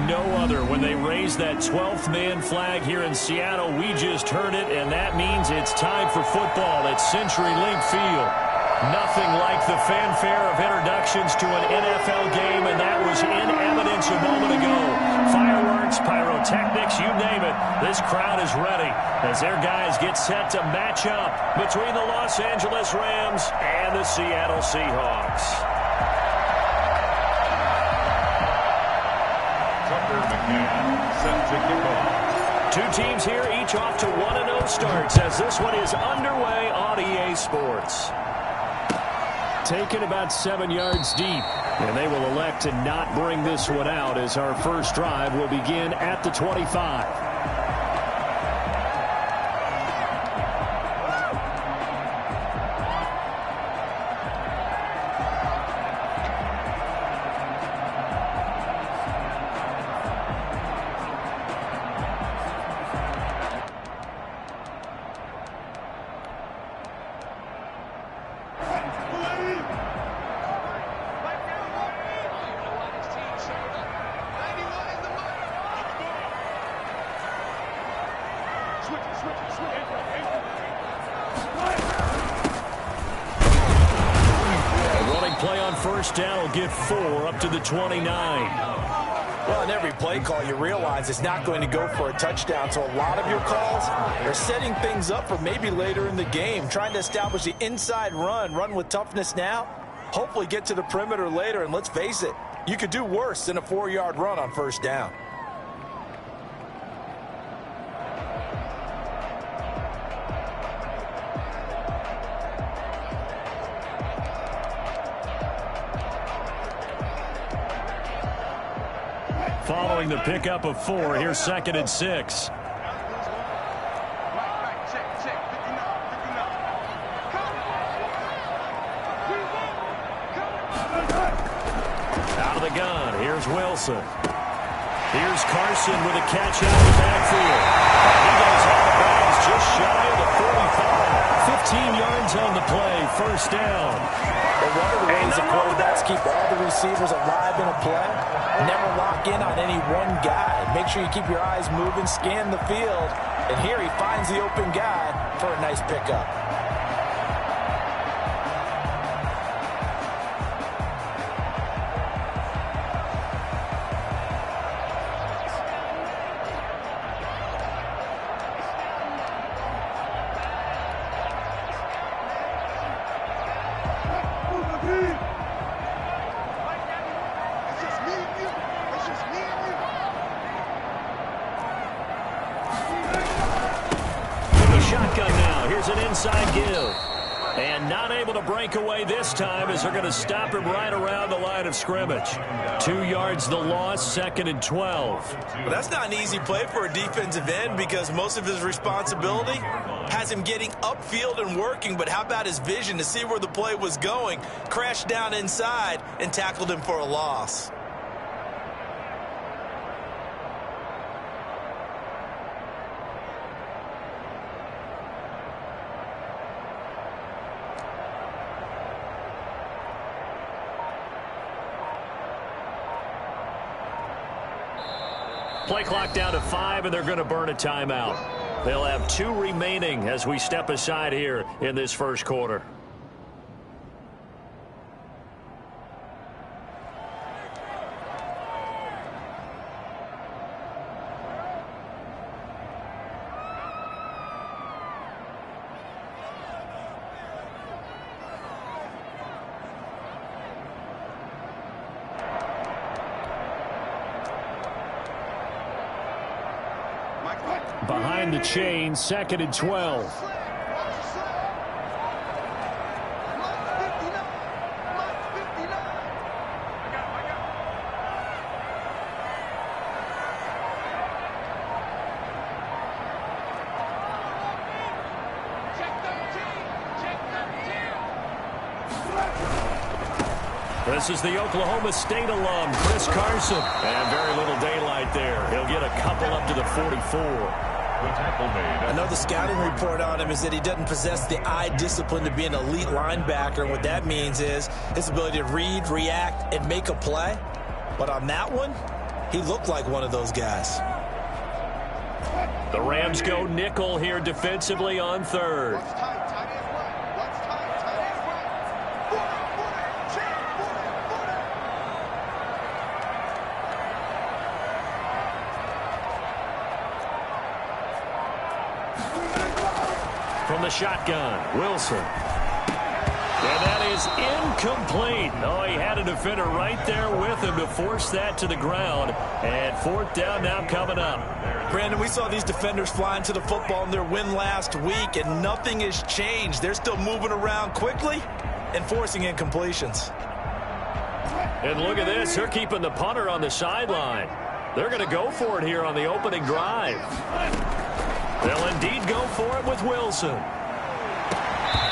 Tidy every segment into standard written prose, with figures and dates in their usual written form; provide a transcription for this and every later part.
no other when they raise that 12th man flag here in Seattle. We just heard it, and that means it's time for football at CenturyLink Field. Nothing like the fanfare of introductions to an NFL game, and that was in evidence a moment ago. Fireworks, pyrotechnics, you name it. This crowd is ready as their guys get set to match up between the Los Angeles Rams and the Seattle Seahawks. Two teams here, each off to 1-0 starts as this one is underway on EA Sports. Taken about 7 yards deep, and they will elect to not bring this one out as our first drive will begin at the 25. Play on first down will get 4 up to the 29. Well, in every play call, you realize it's not going to go for a touchdown. So a lot of your calls are setting things up for maybe later in the game, trying to establish the inside run with toughness now, hopefully get to the perimeter later. And let's face it, you could do worse than a 4-yard run on first down. Following the pickup of 4, here's 2nd and 6. Out of the gun, here's Wilson. Here's Carson with a catch out of the backfield. He goes out of bounds just shy of the 45. 15 yards on the play, first down. But one of the ways the quarterbacks keep all the receivers alive in a play, never lock in on any one guy. Make sure you keep your eyes moving, scan the field. And here he finds the open guy for a nice pickup. Shotgun now. Here's an inside give. And not able to break away this time as they're going to stop him right around the line of scrimmage. 2 yards the loss, 2nd and 12. Well, that's not an easy play for a defensive end because most of his responsibility has him getting upfield and working. But how about his vision to see where the play was going? Crashed down inside and tackled him for a loss. Play clock down to 5, and they're going to burn a timeout. They'll have 2 remaining as we step aside here in this first quarter. Behind the chain, 2nd and 12. This is the Oklahoma State alum, Chris Carson. And very little daylight there. He'll get a couple up to the 44. I know the scouting report on him is that he doesn't possess the eye discipline to be an elite linebacker. And what that means is his ability to read, react, and make a play. But on that one, He looked like one of those guys. The Rams go nickel here defensively on third. From the shotgun, Wilson. And that is incomplete. Oh, he had a defender right there with him to force that to the ground. And fourth down now coming up. Brandon, we saw these defenders flying to the football in their win last week, and nothing has changed. They're still moving around quickly and forcing incompletions. And look at this. They're keeping the punter on the sideline. They're going to go for it here on the opening drive. They'll indeed go for it with Wilson.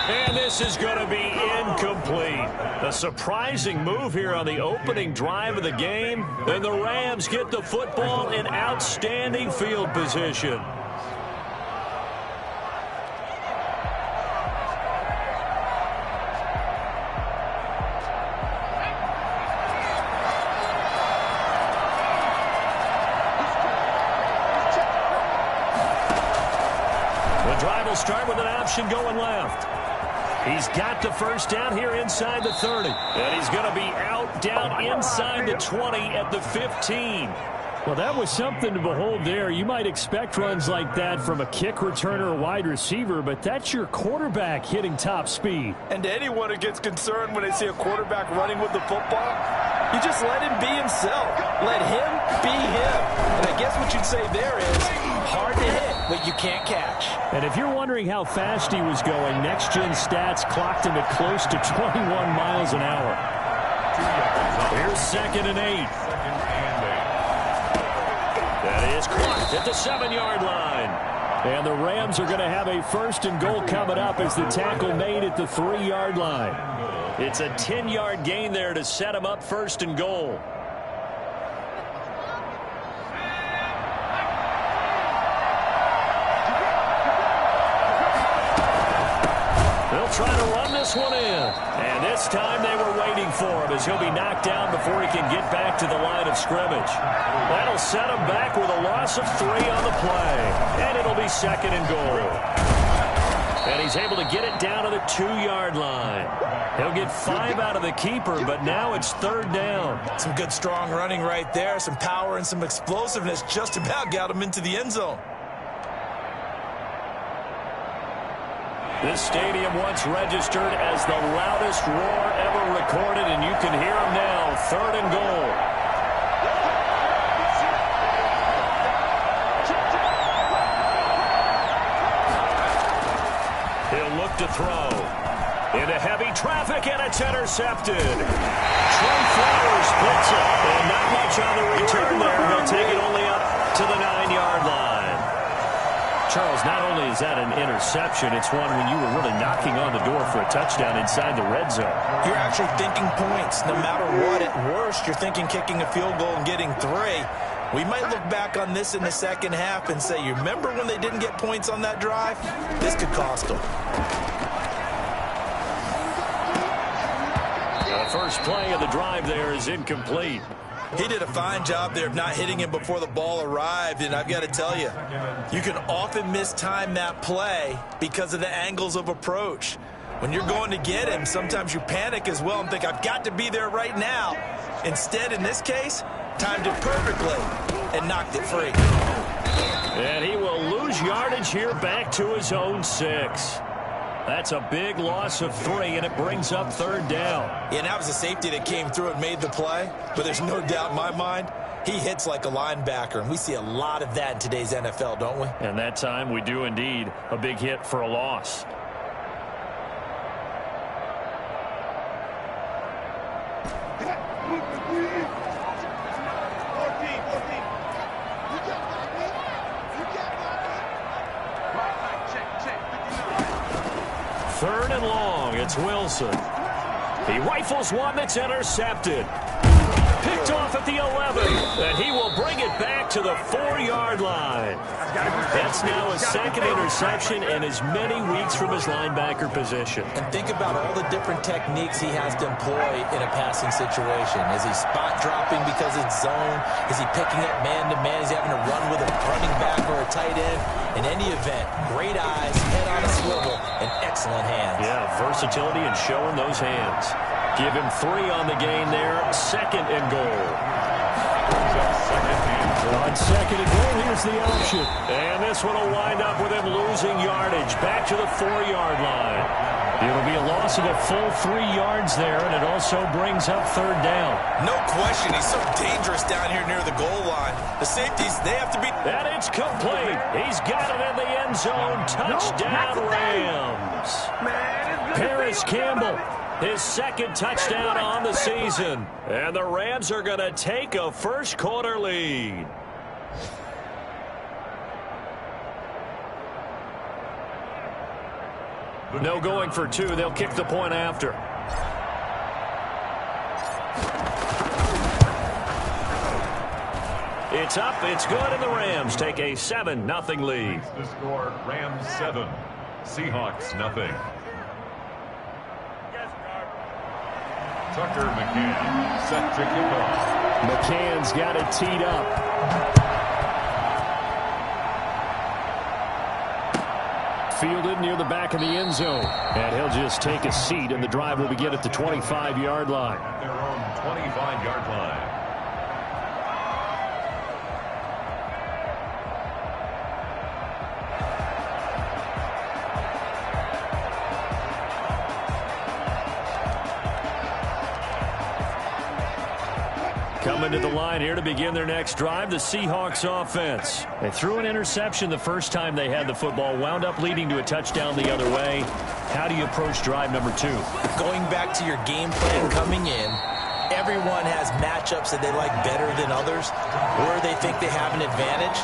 And this is going to be incomplete. A surprising move here on the opening drive of the game. And the Rams get the football in outstanding field position. The drive will start with an option going left. He's got the first down here inside the 30. And he's going to be out down inside the 20 at the 15. Well, that was something to behold there. You might expect runs like that from a kick returner or wide receiver, but that's your quarterback hitting top speed. And to anyone who gets concerned when they see a quarterback running with the football, you just let him be himself. Let him be him. And I guess what you'd say there is hard to hit, but you can't catch. And if you're wondering how fast he was going, next-gen stats clocked him at close to 21 miles an hour. Here's 2nd and 8. That is clocked at the 7-yard line. And the Rams are going to have a 1st and goal coming up as the tackle made at the 3-yard line. It's a 10-yard gain there to set him up 1st and goal. They'll try to run this one in. And this time they were waiting for him as he'll be knocked down before he can get back to the line of scrimmage. That'll set him back with a loss of 3 on the play. And it'll be 2nd and goal. And he's able to get it down to the 2-yard line. He'll get 5 out of the keeper, but now it's 3rd down. Some good strong running right there. Some power and some explosiveness just about got him into the end zone. This stadium once registered as the loudest roar ever recorded, and you can hear him now. 3rd and goal. He'll look to throw. Into heavy traffic, and it's intercepted. Trey Flowers splits it, and not much on the return there. He'll take it only up to the 9-yard line. Charles, not only is that an interception, it's one when you were really knocking on the door for a touchdown inside the red zone. You're actually thinking points. No matter what, at worst, you're thinking kicking a field goal and getting 3. We might look back on this in the second half and say, you remember when they didn't get points on that drive? This could cost them. The first play of the drive there is incomplete. He did a fine job there of not hitting him before the ball arrived, and I've got to tell you, you can often mistime that play because of the angles of approach. When you're going to get him, sometimes you panic as well and think, I've got to be there right now. Instead, in this case, timed it perfectly and knocked it free. And he will lose yardage here back to his own 6. That's a big loss of 3, and it brings up 3rd down. Yeah, and that was a safety that came through and made the play. But there's no doubt in my mind, he hits like a linebacker. And we see a lot of that in today's NFL, don't we? And that time we do indeed. A big hit for a loss. Third and long, it's Wilson. He rifles one that's intercepted. Picked off at the 11, and he will bring it back to the 4-yard line. That's now his second interception in as many weeks from his linebacker position. And think about all the different techniques he has to employ in a passing situation. Is he spot dropping because it's zone? Is he picking up man-to-man? Is he having to run with a running back or a tight end? In any event, great eyes, head on a swivel, and excellent hands. Yeah, versatility and showing those hands. Give him 3 on the gain there. 2nd and goal. On 2nd and goal, here's the option. And this one will wind up with him losing yardage back to the 4-yard line. It'll be a loss of a full 3 yards there, and it also brings up 3rd down. No question, he's so dangerous down here near the goal line. The safeties, they have to be... And it's complete. He's got it in the end zone. Touchdown, Rams. Paris Campbell, his 2nd touchdown on the season. And the Rams are going to take a first-quarter lead. No going for 2. They'll kick the point after. It's up, it's good, and the Rams take a 7-0 lead. The score, Rams 7, Seahawks 0. Tucker McCann set to kick off. McCann's got it teed up. Fielded near the back of the end zone. And he'll just take a seat, and the drive will begin at the 25-yard line. At their own 25-yard line. Coming to the line here to begin their next drive, the Seahawks offense. They threw an interception the first time they had the football, wound up leading to a touchdown the other way. How do you approach drive number 2? Going back to your game plan coming in, everyone has matchups that they like better than others, where they think they have an advantage.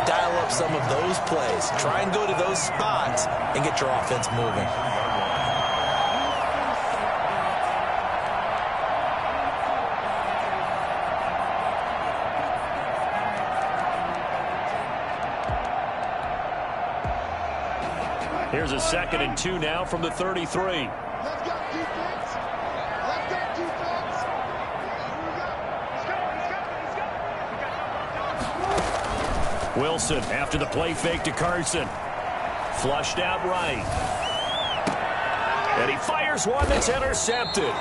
Dial up some of those plays. Try and go to those spots and get your offense moving. Here's a 2nd and 2 now from the 33. Let's go, defense. Let's go, defense. Let's go. Wilson after the play fake to Carson. Flushed out right. And he fires one that's intercepted.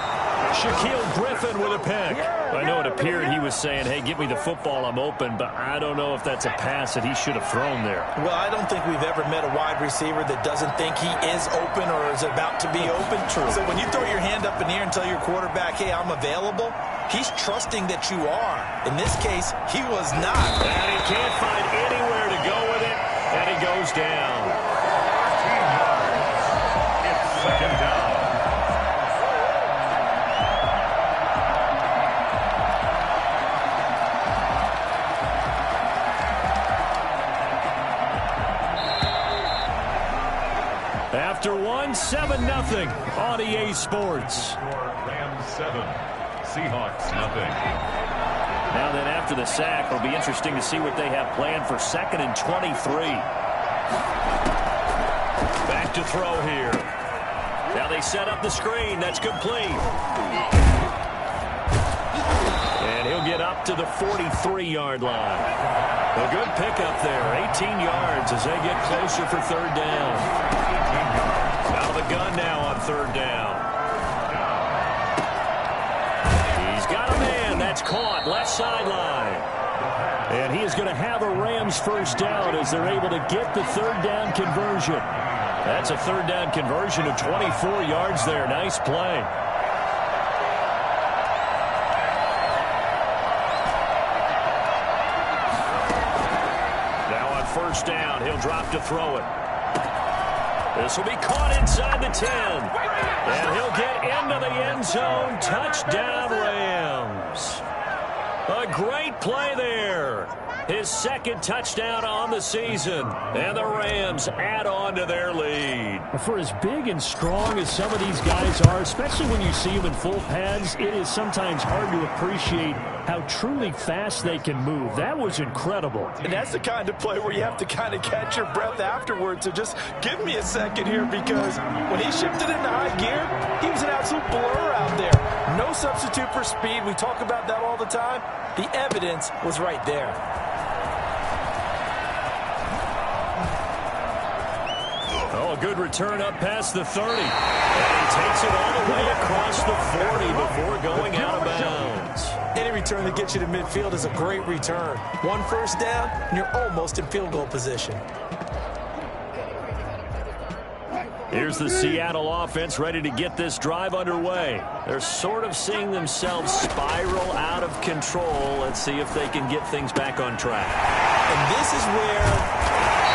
Shaquille Griffin with a pick. I know it appeared he was saying, hey, give me the football, I'm open, but I don't know if that's a pass that he should have thrown there. Well, I don't think we've ever met a wide receiver that doesn't think he is open or is about to be open. True. So when you throw your hand up in the air and tell your quarterback, hey, I'm available, he's trusting that you are. In this case, he was not. And he can't find anywhere to go with it, and he goes down. 13 yards. It's 2nd down. After 7-0 on EA Sports. Rams 7, Seahawks 0. Now then, after the sack, it'll be interesting to see what they have planned for 2nd and 23. Back to throw here. Now they set up the screen. That's complete. And he'll get up to the 43-yard line. A good pickup there. 18 yards as they get closer for 3rd down. Out of the gun now on 3rd down. He's got a man. That's caught. Left sideline. And he is going to have a Rams 1st down as they're able to get the 3rd down conversion. That's a 3rd down conversion of 24 yards there. Nice play. Now on 1st down, he'll drop to throw it. This will be caught inside the 10. And he'll get into the end zone. Touchdown, Rams. A great play there. His second touchdown on the season. And the Rams add on to their lead. For as big and strong as some of these guys are, especially when you see them in full pads, it is sometimes hard to appreciate how truly fast they can move. That was incredible. And that's the kind of play where you have to kind of catch your breath afterwards. So just give me a second here, because when he shifted into high gear, he was an absolute blur out there. No substitute for speed. We talk about that all the time. The evidence was right there. Oh, a good return up past the 30. And he takes it all the way across the 40 before going out of bounds. Any return that gets you to midfield is a great return. One first down, and you're almost in field goal position. Here's the Seattle offense ready to get this drive underway. They're sort of seeing themselves spiral out of control. Let's see if they can get things back on track. And this is where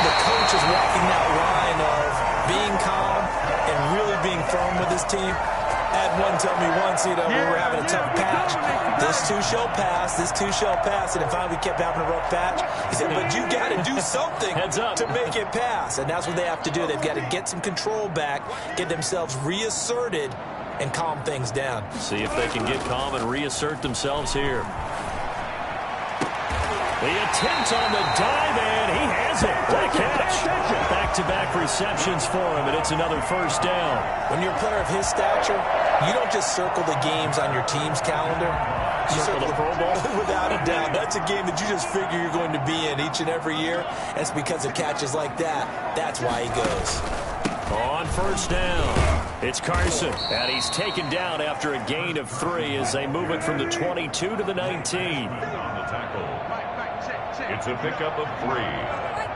the coach is walking that line of being calm and really being firm with his team. I had one tell me once, we were having a tough patch. This too shall pass, this too shall pass. And then finally we kept having a rough patch. He said, but you got to do something to make it pass. And that's what they have to do. They've got to get some control back, get themselves reasserted, and calm things down. See if they can get calm and reassert themselves here. The attempt on the dive, and he has it. What a catch. Back-to-back receptions for him, and it's another first down. When you're a player of his stature, you don't just circle the games on your team's calendar. You circle the Pro Bowl. Without a doubt. That's a game that you just figure you're going to be in each and every year. And it's because of catches like that. That's why he goes. On first down, it's Carson, and he's taken down after a gain of 3 as they move it from the 22 to the 19. On the tackle. It's a pickup of 3.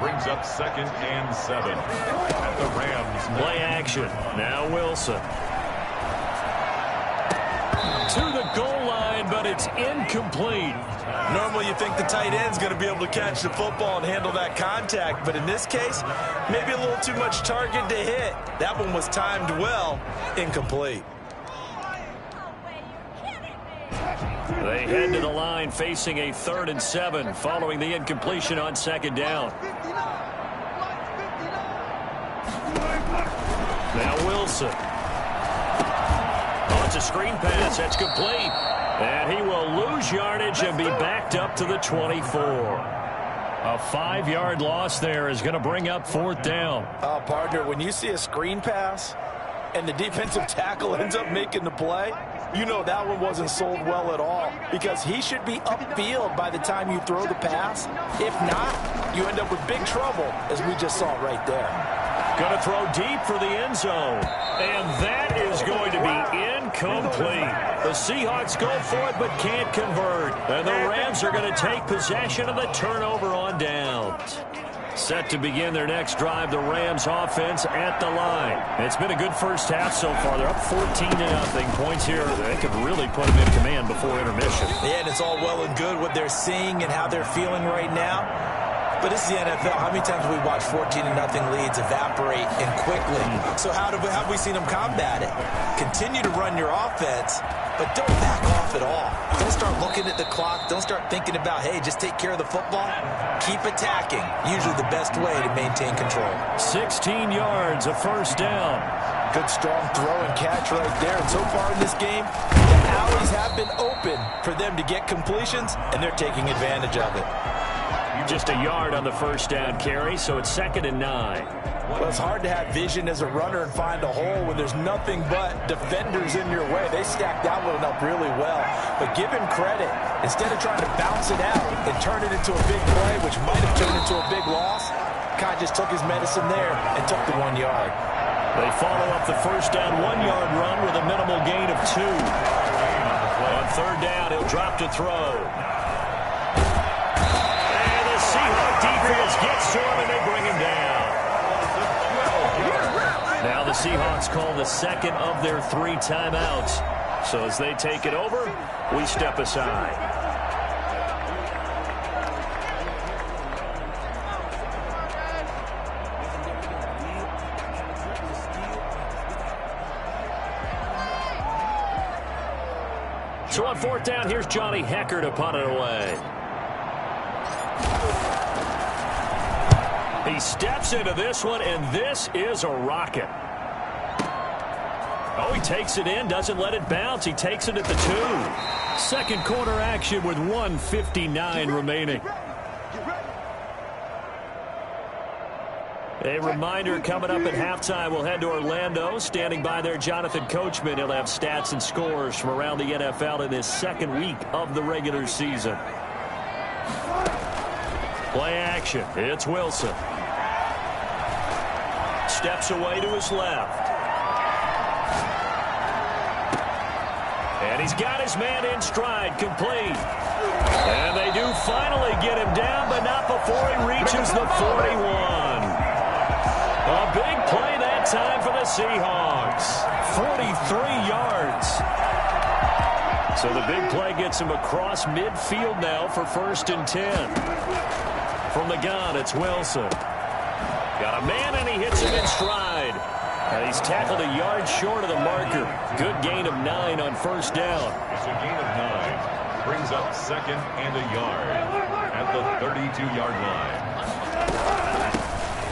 Brings up 2nd and 7. At the Rams. Play action. Now Wilson. To the goal line, but it's incomplete. Normally you think the tight end's going to be able to catch the football and handle that contact. But in this case, maybe a little too much target to hit. That one was timed well. Incomplete. They head to the line facing a 3rd and 7 following the incompletion on 2nd down. Now Wilson. Oh, it's a screen pass. That's complete. And he will lose yardage and be backed up to the 24. A 5-yard loss there is going to bring up 4th down. Partner, when you see a screen pass and the defensive tackle ends up making the play, you know that one wasn't sold well at all, because he should be upfield by the time you throw the pass. If not, you end up with big trouble, as we just saw right there. Going to throw deep for the end zone. And that is going to be incomplete. The Seahawks go for it but can't convert. And the Rams are going to take possession of the turnover on downs. Set to begin their next drive, the Rams offense at the line. It's been a good first half so far. They're up 14-0. Points here. They could really put them in command before intermission. Yeah, and it's all well and good what they're seeing and how they're feeling right now. But this is the NFL. How many times have we watched 14-0 leads evaporate and quickly? So how have we seen them combat it? Continue to run your offense, but don't back off at all. Don't start looking at the clock. Don't start thinking about, hey, just take care of the football. Keep attacking. Usually the best way to maintain control. 16 yards, a first down. Good strong throw and catch right there. And so far in this game, the alleys have been open for them to get completions, and they're taking advantage of it. Just a yard on the first down carry, so it's 2nd and 9. Well, it's hard to have vision as a runner and find a hole when there's nothing but defenders in your way. They stacked that one up really well. But give him credit. Instead of trying to bounce it out and turn it into a big play, which might have turned into a big loss, Kai just took his medicine there and took the 1 yard. They follow up the first down 1-yard run with a minimal gain of 2. On 3rd down, he'll drop to throw. Seahawks defense gets to him and they bring him down. Now the Seahawks call the 2nd of their 3 timeouts. So as they take it over, we step aside. So on 4th down, here's Johnny Hecker to punt it away. He steps into this one, and this is a rocket. Oh, he takes it in, doesn't let it bounce. He takes it at the 2. Second quarter action with 1:59 remaining. A reminder coming up at halftime, we'll head to Orlando. Standing by there, Jonathan Coachman. He'll have stats and scores from around the NFL in his second week of the regular season. Play action. It's Wilson. Steps away to his left. And he's got his man in stride, complete. And they do finally get him down, but not before he reaches the 41. A big play that time for the Seahawks. 43 yards. So the big play gets him across midfield now for 1st and 10. From the gun, it's Wilson. Got a man, and he hits him in stride. And he's tackled a yard short of the marker. Good gain of 9 on 1st down. It's a gain of 9. Brings up 2nd and a yard at the 32-yard line.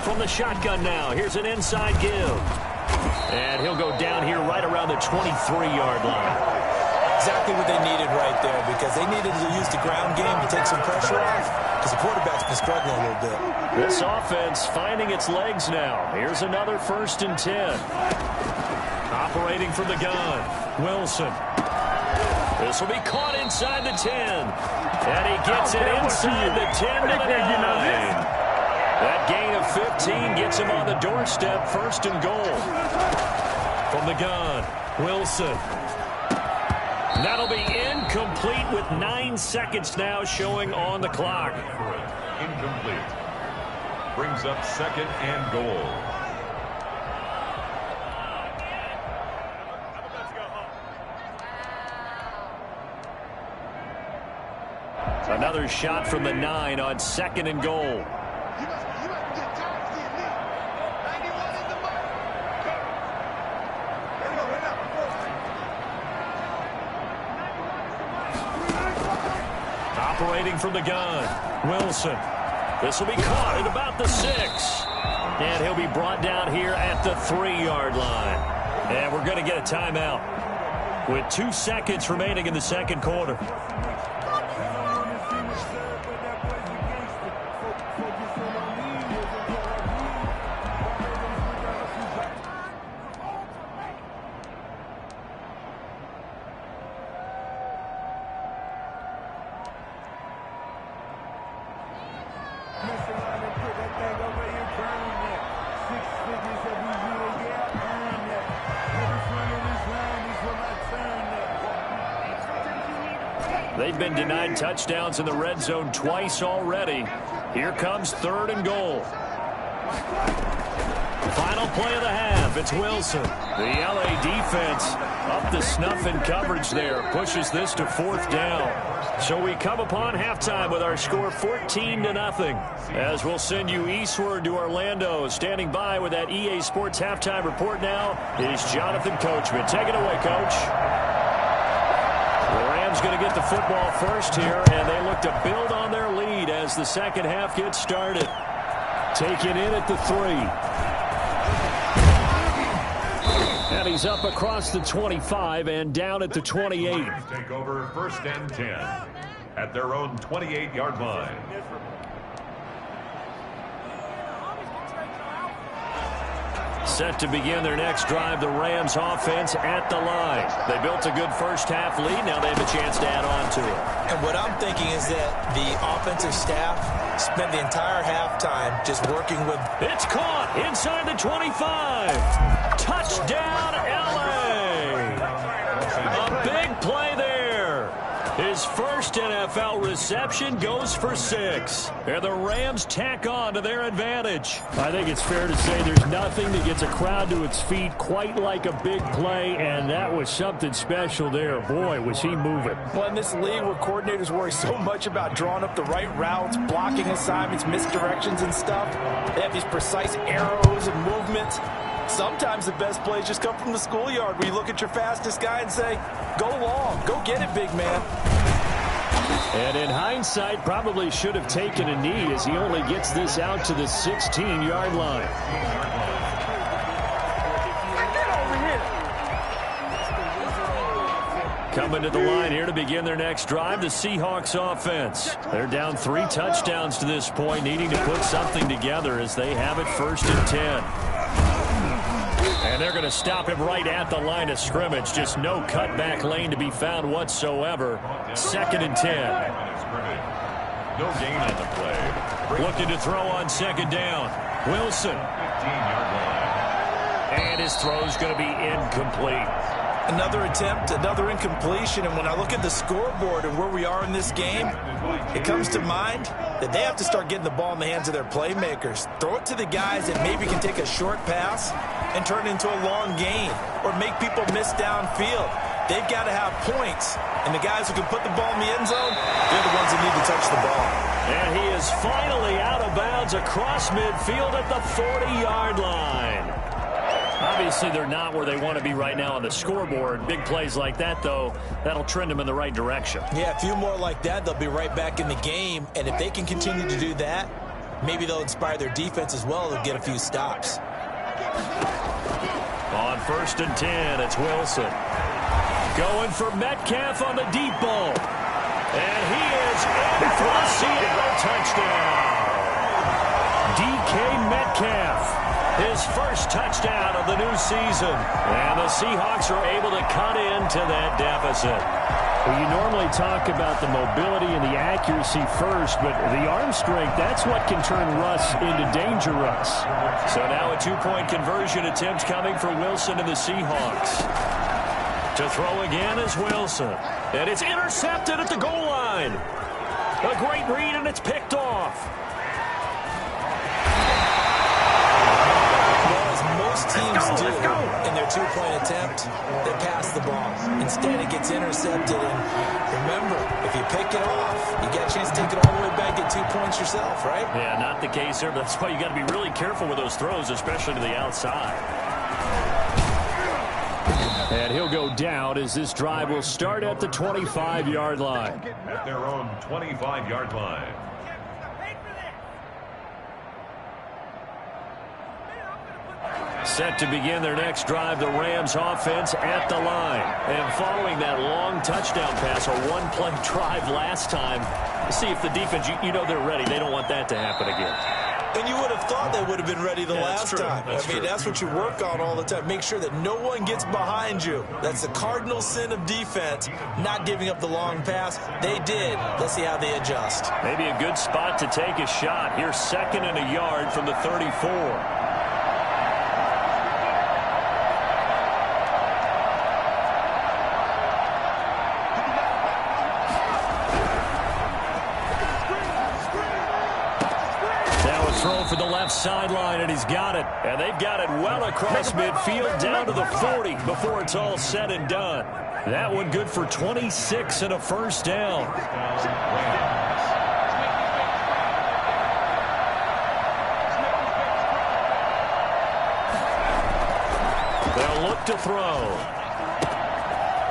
From the shotgun now, here's an inside give. And he'll go down here right around the 23-yard line. Exactly what they needed right there, because they needed to use the ground game to take some pressure off, because the quarterback's been struggling a little bit. This offense finding its legs now. Here's another 1st and 10. Operating from the gun, Wilson. This will be caught inside the 10. And he gets it inside the 10 to the 9. That gain of 15 gets him on the doorstep, 1st and goal. From the gun, Wilson. That'll be incomplete with 9 seconds now showing on the clock. Incomplete. Brings up 2nd and goal. Another shot from the 9 on 2nd and goal. Operating from the gun, Wilson. This will be caught at about the 6. And he'll be brought down here at the 3-yard line. And we're going to get a timeout with 2 seconds remaining in the second quarter. They've been denied touchdowns in the red zone twice already. Here comes 3rd and goal. Final play of the half. It's Wilson. The LA defense up the snuff in coverage there. Pushes this to 4th down. So we come upon halftime with our score 14-0. As we'll send you eastward to Orlando. Standing by with that EA Sports halftime report now is Jonathan Coachman. Take it away, Coach. The Rams going to get the football first here, and they look to build on their lead as the second half gets started. Taken in at the 3. And he's up across the 25 and down at the 28. Take over 1st and 10 at their own 28-yard line. Set to begin their next drive, the Rams offense at the line. They built a good first half lead. Now they have a chance to add on to it. And what I'm thinking is that the offensive staff spent the entire halftime just working with... It's caught inside the 25. Touchdown, LA. A big play there. His first NFL reception goes for 6. And the Rams tack on to their advantage. I think it's fair to say there's nothing that gets a crowd to its feet quite like a big play, and that was something special there. Boy, was he moving. Well, in this league where coordinators worry so much about drawing up the right routes, blocking assignments, misdirections and stuff, they have these precise arrows and movements. Sometimes the best plays just come from the schoolyard where you look at your fastest guy and say, go long, go get it, big man. And in hindsight, probably should have taken a knee as he only gets this out to the 16-yard line. Coming to the line here to begin their next drive, the Seahawks offense. They're down 3 touchdowns to this point, needing to put something together as they have it 1st and 10. And they're going to stop him right at the line of scrimmage. Just no cutback lane to be found whatsoever. 2nd and 10. No gain on the play. Looking to throw on 2nd down. Wilson. 15-yard line. And his throw's going to be incomplete. Another attempt, another incompletion, and when I look at the scoreboard and where we are in this game, it comes to mind that they have to start getting the ball in the hands of their playmakers. Throw it to the guys that maybe can take a short pass and turn it into a long gain or make people miss downfield. They've got to have points, and the guys who can put the ball in the end zone, they're the ones that need to touch the ball. And he is finally out of bounds across midfield at the 40-yard line. Obviously, they're not where they want to be right now on the scoreboard. Big plays like that, though, that'll trend them in the right direction. Yeah, a few more like that, they'll be right back in the game. And if they can continue to do that, maybe they'll inspire their defense as well. They'll get a few stops. On 1st and 10, it's Wilson. Going for Metcalf on the deep ball. And he is in for a Seattle touchdown. DK Metcalf. His first touchdown of the new season. And the Seahawks are able to cut into that deficit. Well, you normally talk about the mobility and the accuracy first, but the arm strength, that's what can turn Russ into danger Russ. So now a 2-point conversion attempt coming for Wilson and the Seahawks. To throw again is Wilson. And it's intercepted at the goal line. A great read, and it's picked off. Teams do in their 2-point attempt, they pass the ball. Instead, it gets intercepted. And remember, if you pick it off, you get a chance to take it all the way back, get 2 points yourself, right? Yeah, not the case there, but that's why you got to be really careful with those throws, especially to the outside. And he'll go down as this drive will start at the 25-yard line. At their own 25-yard line. Set to begin their next drive, the Rams offense at the line. And following that long touchdown pass, a 1-play drive last time, see if the defense, you know they're ready. They don't want that to happen again. And you would have thought they would have been ready the last time. That's true. That's what you work on all the time. Make sure that no one gets behind you. That's the cardinal sin of defense, not giving up the long pass. They did. Let's see how they adjust. Maybe a good spot to take a shot. Here's 2nd and a yard from the 34. For the left sideline, and he's got it. And they've got it well across midfield down to the 40 before it's all said and done. That one good for 26 and a 1st down. They'll look to throw.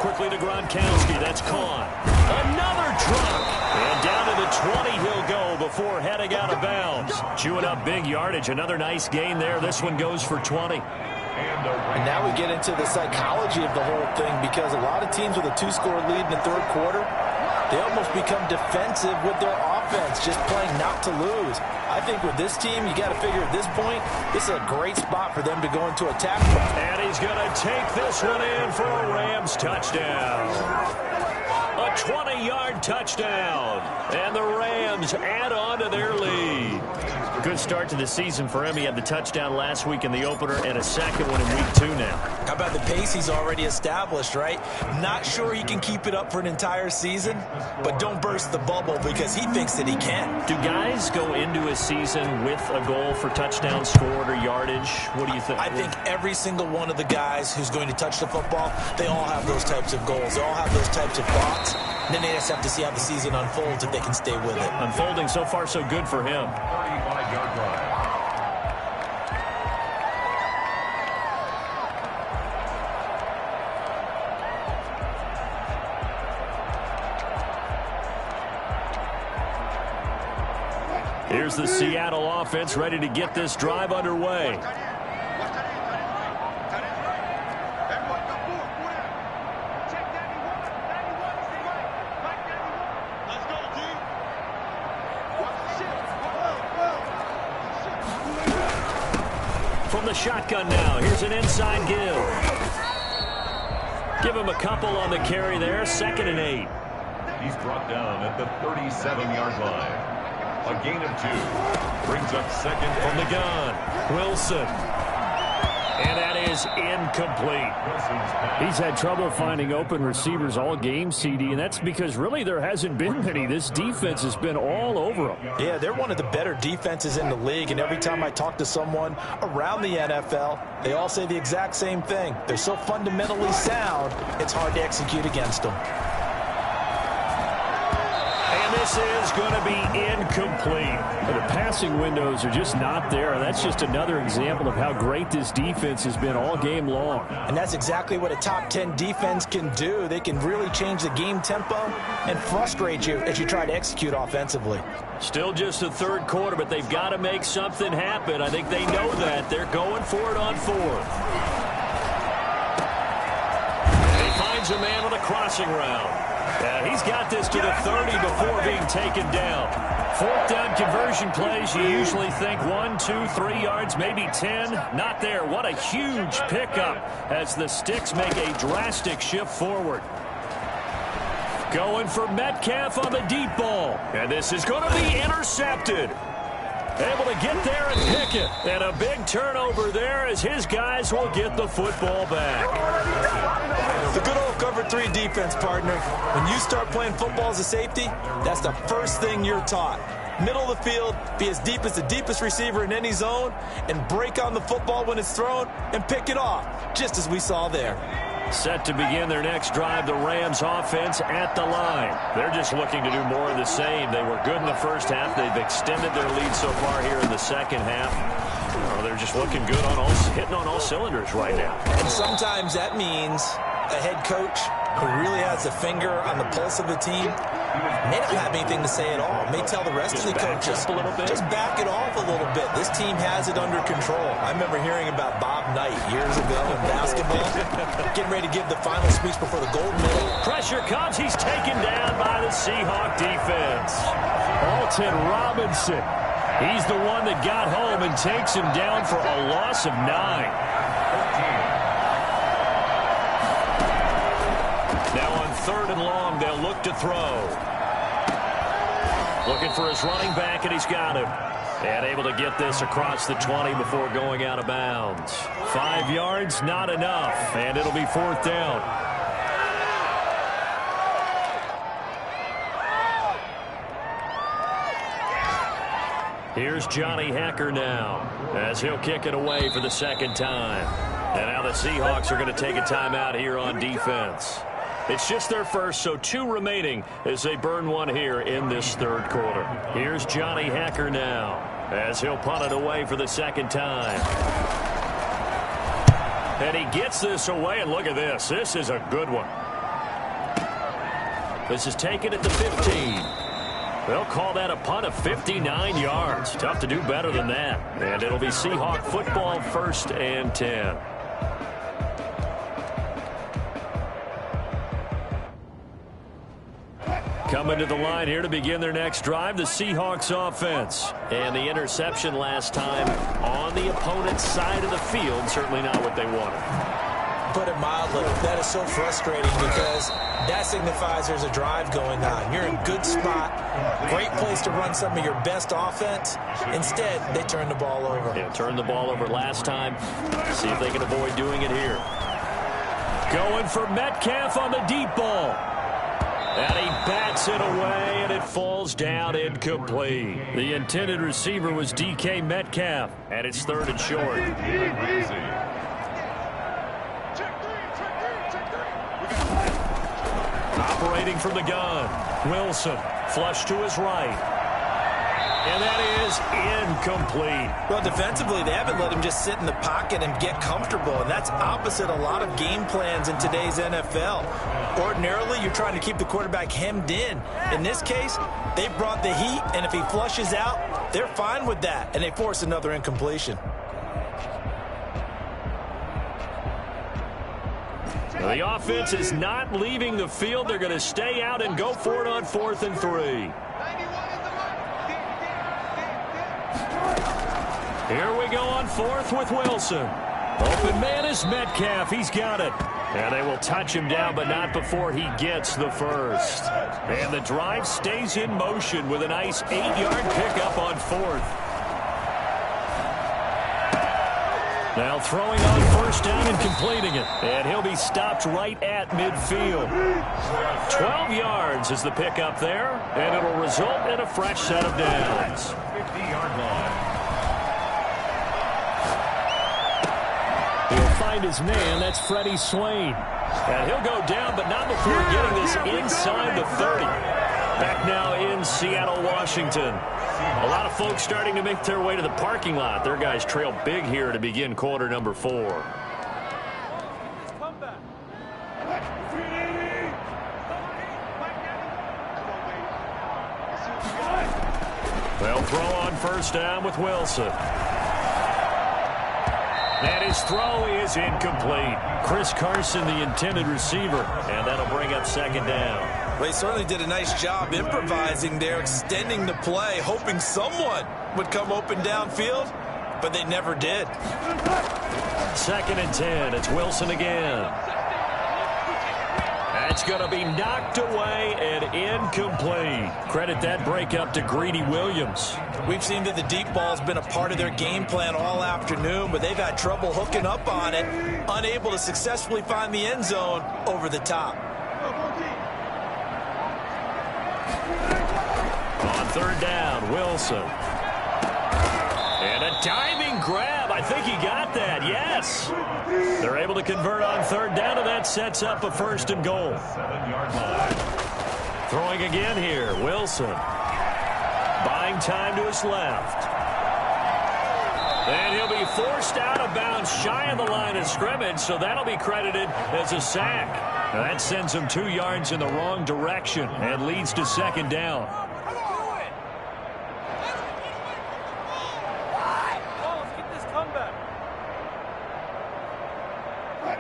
Quickly to Gronkowski. That's caught. Another drop. And down to the 20 he'll go before heading out of bounds. Chewing up big yardage. Another nice gain there. This one goes for 20. And now we get into the psychology of the whole thing, because a lot of teams with a 2-score lead in the 3rd quarter, they almost become defensive with their offense, just playing not to lose. I think with this team, you got to figure at this point, this is a great spot for them to go into attack. And he's going to take this one in for a Rams touchdown. A 20-yard touchdown. And the Rams add on to their lead. Good start to the season for him. He had the touchdown last week in the opener and a second one in week 2 now. How about the pace he's already established, right? Not sure he can keep it up for an entire season, but don't burst the bubble because he thinks that he can. Do guys go into a season with a goal for touchdown scored or yardage? What do you think? I think every single one of the guys who's going to touch the football, they all have those types of goals. They all have those types of thoughts. And then they just have to see how the season unfolds if they can stay with it. Unfolding so far so good for him. 35-yard line. Here's the Seattle offense ready to get this drive underway. From the shotgun now, here's an inside give. Give him a couple on the carry there, 2nd and 8. He's brought down at the 37-yard line. A gain of 2. Brings up 2nd from the gun. Wilson. And that is incomplete. He's had trouble finding open receivers all game, CD, and that's because really there hasn't been many. This defense has been all over them. Yeah, they're one of the better defenses in the league, and every time I talk to someone around the NFL, they all say the exact same thing. They're so fundamentally sound, it's hard to execute against them. This is going to be incomplete. The passing windows are just not there. That's just another example of how great this defense has been all game long. And that's exactly what a top 10 defense can do. They can really change the game tempo and frustrate you as you try to execute offensively. Still just the 3rd quarter, but they've got to make something happen. I think they know that. They're going for it on 4th. And he finds a man with a crossing route. He's got this to the 30 before being taken down. 4th down conversion plays, you usually think 1, 2, 3 yards, maybe 10. Not there. What a huge pickup as the Sticks make a drastic shift forward. Going for Metcalf on the deep ball. And this is going to be intercepted. Able to get there and pick it. And a big turnover there as his guys will get the football back. The good old cover 3 defense, partner. When you start playing football as a safety, that's the first thing you're taught. Middle of the field, be as deep as the deepest receiver in any zone, and break on the football when it's thrown and pick it off, just as we saw there. Set to begin their next drive, the Rams offense at the line. They're just looking to do more of the same. They were good in the first half. They've extended their lead so far here in the second half. They're just looking good on hitting on all cylinders right now. And sometimes that means a head coach who really has a finger on the pulse of the team may not have anything to say at all. May tell the rest of the coaches, just back it off a little bit. This team has it under control. I remember hearing about Bob Knight years ago in basketball, getting ready to give the final speech before the gold medal. Pressure comes. He's taken down by the Seahawks defense. Alton Robinson. He's the one that got home and takes him down for a loss of 9. Now on 3rd and long, they'll look to throw. Looking for his running back, and he's got him. And able to get this across the 20 before going out of bounds. 5 yards, not enough, and it'll be 4th down. Here's Johnny Hacker now, as he'll kick it away for the 2nd time. And now the Seahawks are going to take a timeout here on defense. It's just their first, so 2 remaining as they burn one here in this 3rd quarter. Here's Johnny Hacker now, as he'll punt it away for the 2nd time. And he gets this away, and look at this. This is a good one. This is taken at the 15. They'll call that a punt of 59 yards. Tough to do better than that. And it'll be Seahawk football, 1st and 10. Coming to the line here to begin their next drive, the Seahawks offense. And the interception last time on the opponent's side of the field, certainly not what they wanted. Put it mildly, that is so frustrating because that signifies there's a drive going on. You're in a good spot, great place to run some of your best offense. Instead, they turn the ball over. Yeah, turned the ball over last time. See if they can avoid doing it here. Going for Metcalf on the deep ball. And he bats it away, and it falls down incomplete. The intended receiver was DK Metcalf, and it's 3rd and short. Operating from the gun, Wilson, flush to his right. And that is incomplete. Well, defensively, they haven't let him just sit in the pocket and get comfortable, and that's opposite a lot of game plans in today's NFL. Ordinarily, you're trying to keep the quarterback hemmed in. In this case, they brought the heat, and if he flushes out, they're fine with that, and they force another incompletion. The offense is not leaving the field. They're going to stay out and go for it on 4th and 3. Here we go on 4th with Wilson. Open man is Metcalf. He's got it. And they will touch him down, but not before he gets the first. And the drive stays in motion with a nice 8-yard pickup on 4th. Now throwing on 1st down and completing it. And he'll be stopped right at midfield. 12 yards is the pickup there. And it'll result in a fresh set of downs. 50-yard line. He'll find his man. That's Freddie Swain. And he'll go down, but not before getting this inside the 30. Back now in Seattle, Washington. A lot of folks starting to make their way to the parking lot. Their guys trail big here to begin quarter number 4. They'll throw on 1st down with Wilson. And his throw is incomplete. Chris Carson, the intended receiver, and that'll bring up 2nd down. Well, he certainly did a nice job improvising there, extending the play, hoping someone would come open downfield, but they never did. 2nd and 10. It's Wilson again. That's going to be knocked away and incomplete. Credit that breakup to Greedy Williams. We've seen that the deep ball's been a part of their game plan all afternoon, but they've had trouble hooking up on it, unable to successfully find the end zone over the top. On 3rd down, Wilson. And a diving grab. I think he got that, yes. They're able to convert on 3rd down, and that sets up a 1st and goal. 7-yard line. Throwing again here, Wilson. Buying time to his left. And he'll be forced out of bounds shy of the line of scrimmage, so that'll be credited as a sack. Now that sends him 2 yards in the wrong direction and leads to 2nd down.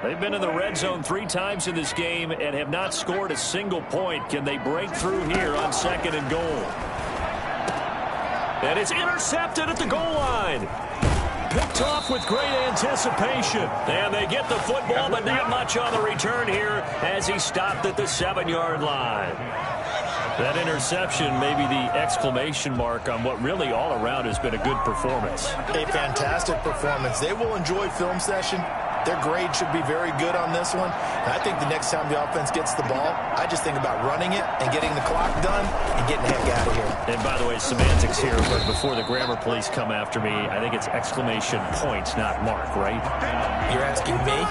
They've been in the red zone 3 times in this game and have not scored a single point. Can they break through here on 2nd and goal? And it's intercepted at the goal line. Picked off with great anticipation. And they get the football, but not much on the return here as he stopped at the 7-yard line. That interception may be the exclamation mark on what really all around has been a good performance. A fantastic performance. They will enjoy film session. Their grade should be very good on this one. And I think the next time the offense gets the ball, I just think about running it and getting the clock done and getting the heck out of here. And by the way, semantics here, but before the grammar police come after me, I think it's exclamation point, not mark, right? You're asking me?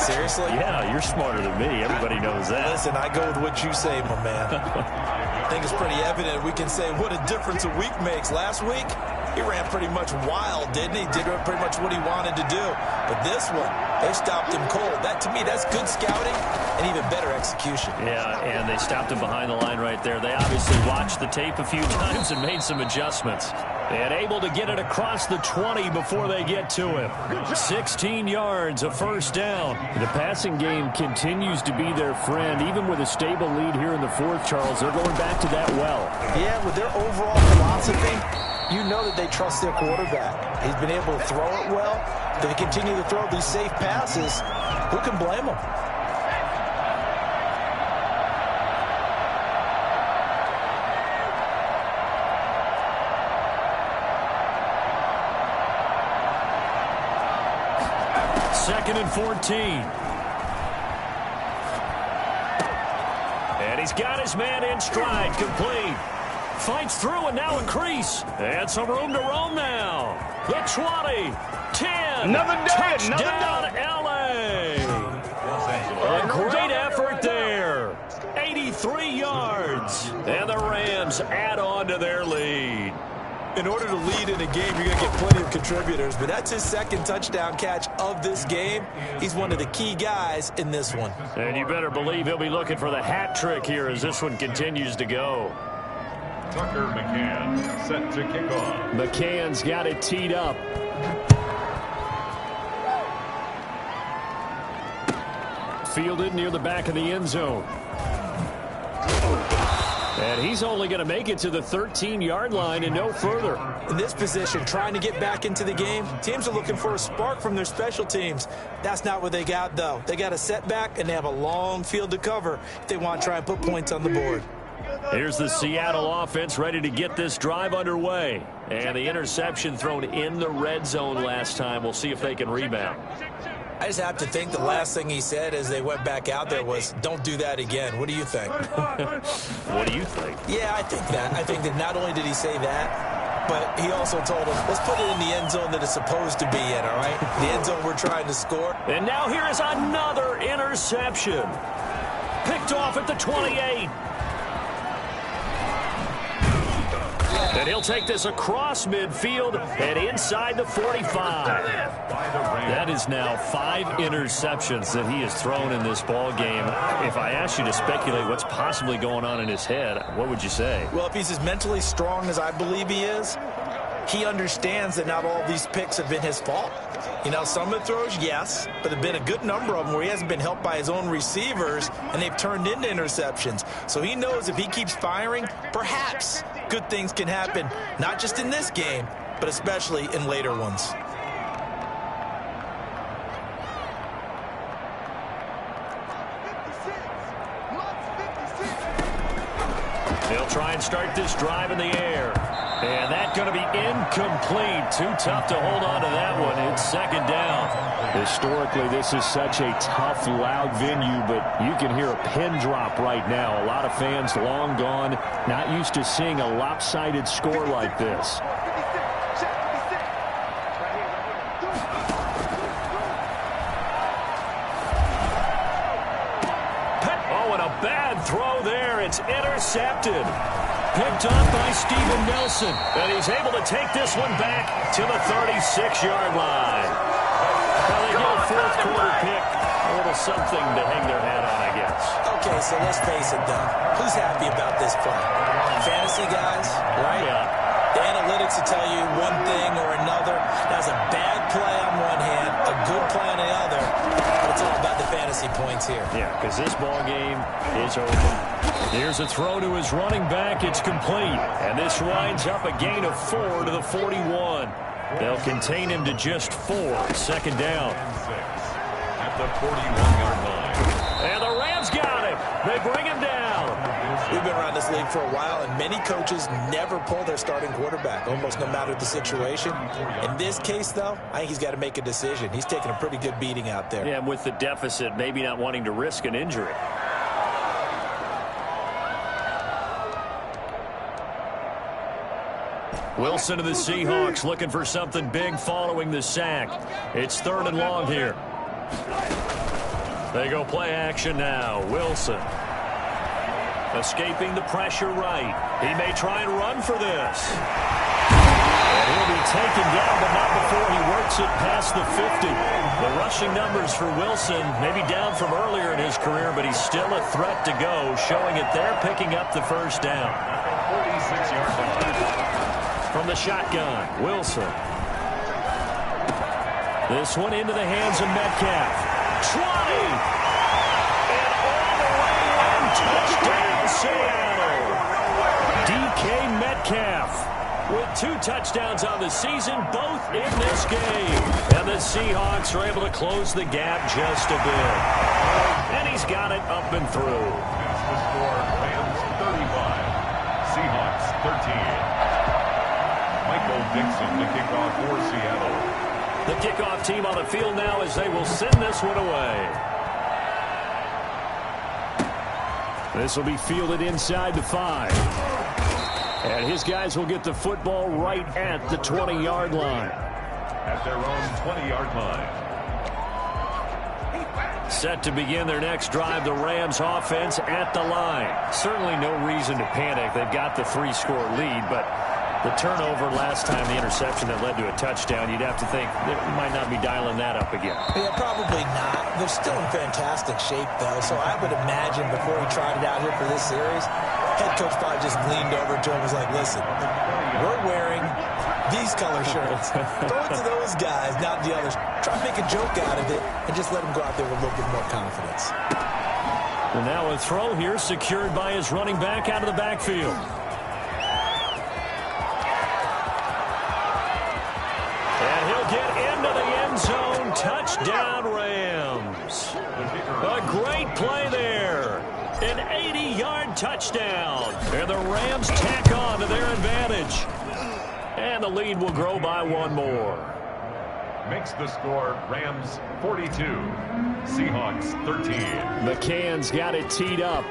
Seriously? Yeah, you're smarter than me. Everybody knows that. Listen, I go with what you say, my man. I think it's pretty evident we can say what a difference a week makes. Last week, he ran pretty much wild, didn't he? Did pretty much what he wanted to do. But this one, they stopped him cold. That, to me, that's good scouting and even better execution. Yeah, and they stopped him behind the line right there. They obviously watched the tape a few times and made some adjustments. And able to get it across the 20 before they get to him. 16 yards, a 1st down. The passing game continues to be their friend. Even with a stable lead here in the 4th, Charles, they're going back to that well. Yeah, with their overall philosophy, you know that they trust their quarterback. He's been able to throw it well. If they continue to throw these safe passes, who can blame them? Second and 14. And he's got his man in stride, complete. Fights through and now a crease. And some room to roam now. The 20, 10. Another day, Touchdown, L.A. A great effort there. 83 yards. And the Rams add on to their lead. In order to lead in a game, you're going to get plenty of contributors, but that's his second touchdown catch of this game. He's one of the key guys in this one. And you better believe he'll be looking for the hat trick here as this one continues to go. Tucker McCann set to kick off. McCann's got it teed up. Fielded near the back of the end zone. And he's only going to make it to the 13-yard line and no further. In this position, trying to get back into the game, teams are looking for a spark from their special teams. That's not what they got, though. They got a setback, and they have a long field to cover if they want to try and put points on the board. Here's the Seattle offense ready to get this drive underway. And the interception thrown in the red zone last time. We'll see if they can rebound. I just have to think the last thing he said as they went back out there was, don't do that again. What do you think? What do you think? Yeah, I think that. I think that not only did he say that, but he also told him, let's put it in the end zone that it's supposed to be in, all right? The end zone we're trying to score. And now here is another interception. Picked off at the 28. And he'll take this across midfield and inside the 45. That is now 5 interceptions that he has thrown in this ball game. If I asked you to speculate what's possibly going on in his head, what would you say? Well, if he's as mentally strong as I believe he is, he understands that not all these picks have been his fault. You know, some of the throws, yes, but there have been a good number of them where he hasn't been helped by his own receivers, and they've turned into interceptions. So he knows if he keeps firing, perhaps good things can happen, not just in this game, but especially in later ones. They'll try and start this drive in the air. And that's going to be incomplete. Too tough to hold on to that one. It's second down. Historically, this is such a tough, loud venue, but you can hear a pin drop right now. A lot of fans long gone, not used to seeing a lopsided score like this. Oh, and a bad throw there. It's intercepted. Picked up by Steven Nelson. And he's able to take this one back to the 36-yard line. Well, they get a fourth quarter pick. A little something to hang their hat on, I guess. Okay, so let's face it, though. Who's happy about this play? Fantasy guys, right? Yeah. The analytics will tell you one thing or another. That's a bad play on one hand, a good play on the other. But it's all about the fantasy points here. Yeah, because this ball game is over. Here's a throw to his running back. It's complete. And this winds up a gain of 4 to the 41. They'll contain him to just 4. Second down. At the 41-yard line. And the Rams got him. They bring him down. We've been around this league for a while, and many coaches never pull their starting quarterback, almost no matter the situation. In this case, though, I think he's got to make a decision. He's taking a pretty good beating out there. Yeah, and with the deficit, maybe not wanting to risk an injury. Wilson of the Seahawks looking for something big following the sack. It's 3rd and long here. They go play action now. Wilson escaping the pressure right. He may try and run for this. And he'll be taken down, but not before he works it past the 50. The rushing numbers for Wilson maybe down from earlier in his career, but he's still a threat to go, showing it they're picking up the first down. 46-yard line. From the shotgun, Wilson. This one into the hands of Metcalf. 20! And all the way in, touchdown Seattle! DK Metcalf with 2 touchdowns on the season, both in this game. And the Seahawks are able to close the gap just a bit. And he's got it up and through. That's the score. Rams 35. Seahawks 13. Michael Dixon to kick off for Seattle. The kickoff team on the field now as they will send this one away. This will be fielded inside the 5. And his guys will get the football right at the 20-yard line. At their own 20-yard line. Set to begin their next drive, the Rams offense at the line. Certainly no reason to panic. They've got the 3-score lead, but The turnover last time, the interception that led to a touchdown, you'd have to think they might not be dialing that up again. Yeah, probably not. They're still in fantastic shape, though, so I would imagine before he tried it out here for this series, head coach probably just leaned over to him and was like, listen, we're wearing these color shirts. Throw it to those guys, not the others. Try to make a joke out of it and just let them go out there with a little bit more confidence. And now a throw here secured by his running back out of the backfield. And he'll get into the end zone. Touchdown, Rams. A great play there. An 80-yard touchdown. And the Rams tack on to their advantage. And the lead will grow by one more. Makes the score Rams 42, Seahawks 13. McCann's got it teed up.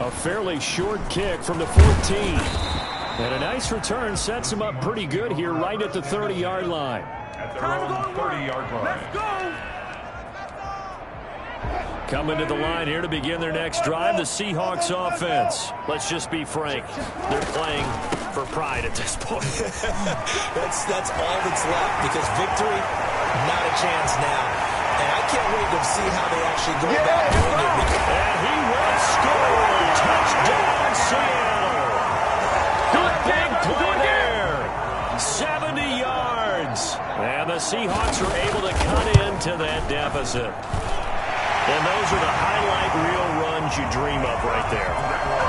A fairly short kick from the 14. And a nice return sets him up pretty good here right at the 30-yard line. At their own 30-yard line. Let's go! Coming to the line here to begin their next drive, the Seahawks offense. Let's just be frank. They're playing for pride at this point. That's all that's left, because victory, not a chance now. And I can't wait to see how they actually go about doing it. And he will score. Touchdown, Seattle. Good big play there. 70 yards. And the Seahawks are able to cut into that deficit. And those are the highlight reel runs you dream of right there.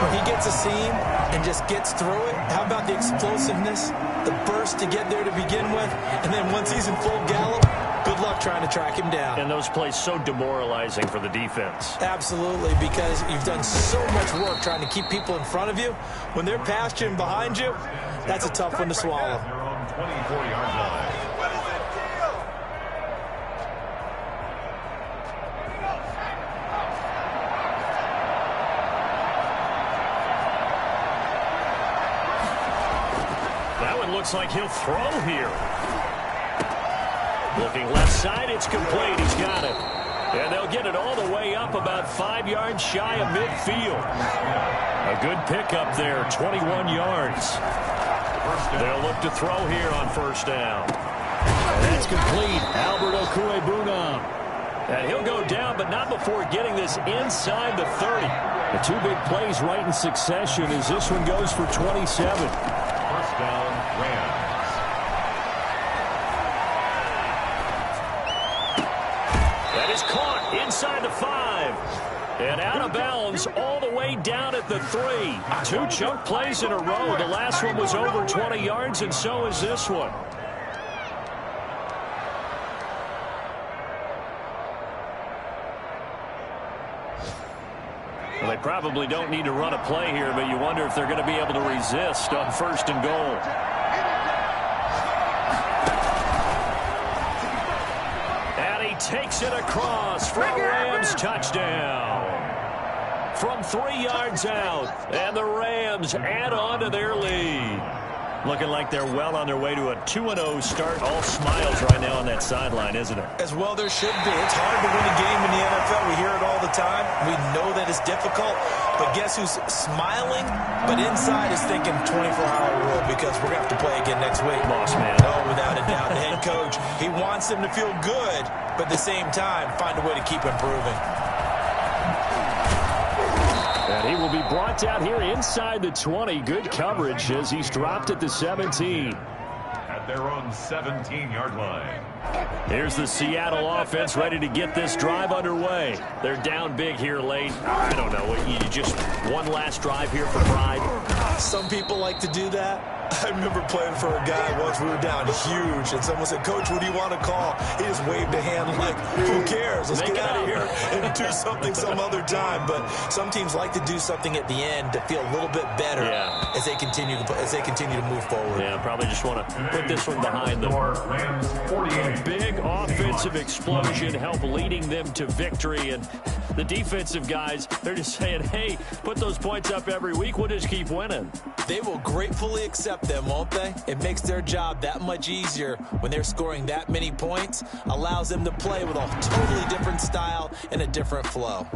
When he gets a seam and just gets through it, how about the explosiveness, the burst to get there to begin with, and then once he's in full gallop, good luck trying to track him down. And those plays so demoralizing for the defense. Absolutely, because you've done so much work trying to keep people in front of you. When they're past you and behind you, that's a tough one to swallow. At their own 24-yard line. Looks like he'll throw here. Looking left side, it's complete. He's got it. And they'll get it all the way up about 5 yards shy of midfield. A good pickup there, 21 yards. They'll look to throw here on first down. And that's complete. Albert Okwuegbunam. And he'll go down, but not before getting this inside the 30. The two big plays right in succession as this one goes for 27. First down, Rams. That is caught inside the 5. And out of bounds all the way down at the 3. Two chunk plays in a row. The last one was over 20 yards, and so is this one. Well, they probably don't need to run a play here, but you wonder if they're going to be able to resist on first and goal. And he takes it across for a Rams touchdown. From 3 yards out, and the Rams add on to their lead. Looking like they're well on their way to a 2-0 start. All smiles right now on that sideline, isn't it? As well there should be. It's hard to win a game in the NFL. We hear it all the time. We know that it's difficult. But guess who's smiling? But inside is thinking 24-hour rule, because we're going to have to play again next week. Boss man. Oh, without a doubt. The head coach, he wants them to feel good, but at the same time, find a way to keep improving. And he will be brought down here inside the 20. Good coverage as he's dropped at the 17. At their own 17-yard line. Here's the Seattle offense ready to get this drive underway. They're down big here late. I don't know. You just one last drive here for pride. Some people like to do that. I remember playing for a guy once. We were down huge, and someone said, "Coach, what do you want to call?" He just waved a hand like, "Who cares? Let's get out of here and do something some other time." But some teams like to do something at the end to feel a little bit better as they continue to move forward. Yeah, probably just want to put this one behind them. A big offensive explosion help leading them to victory, and the defensive guys, they're just saying, "Hey, put those points up every week. We'll just keep winning." They will gratefully accept them, won't they? It makes their job that much easier when they're scoring that many points. Allows them to play with a totally different style and a different flow.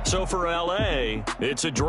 So for L.A., it's a dream.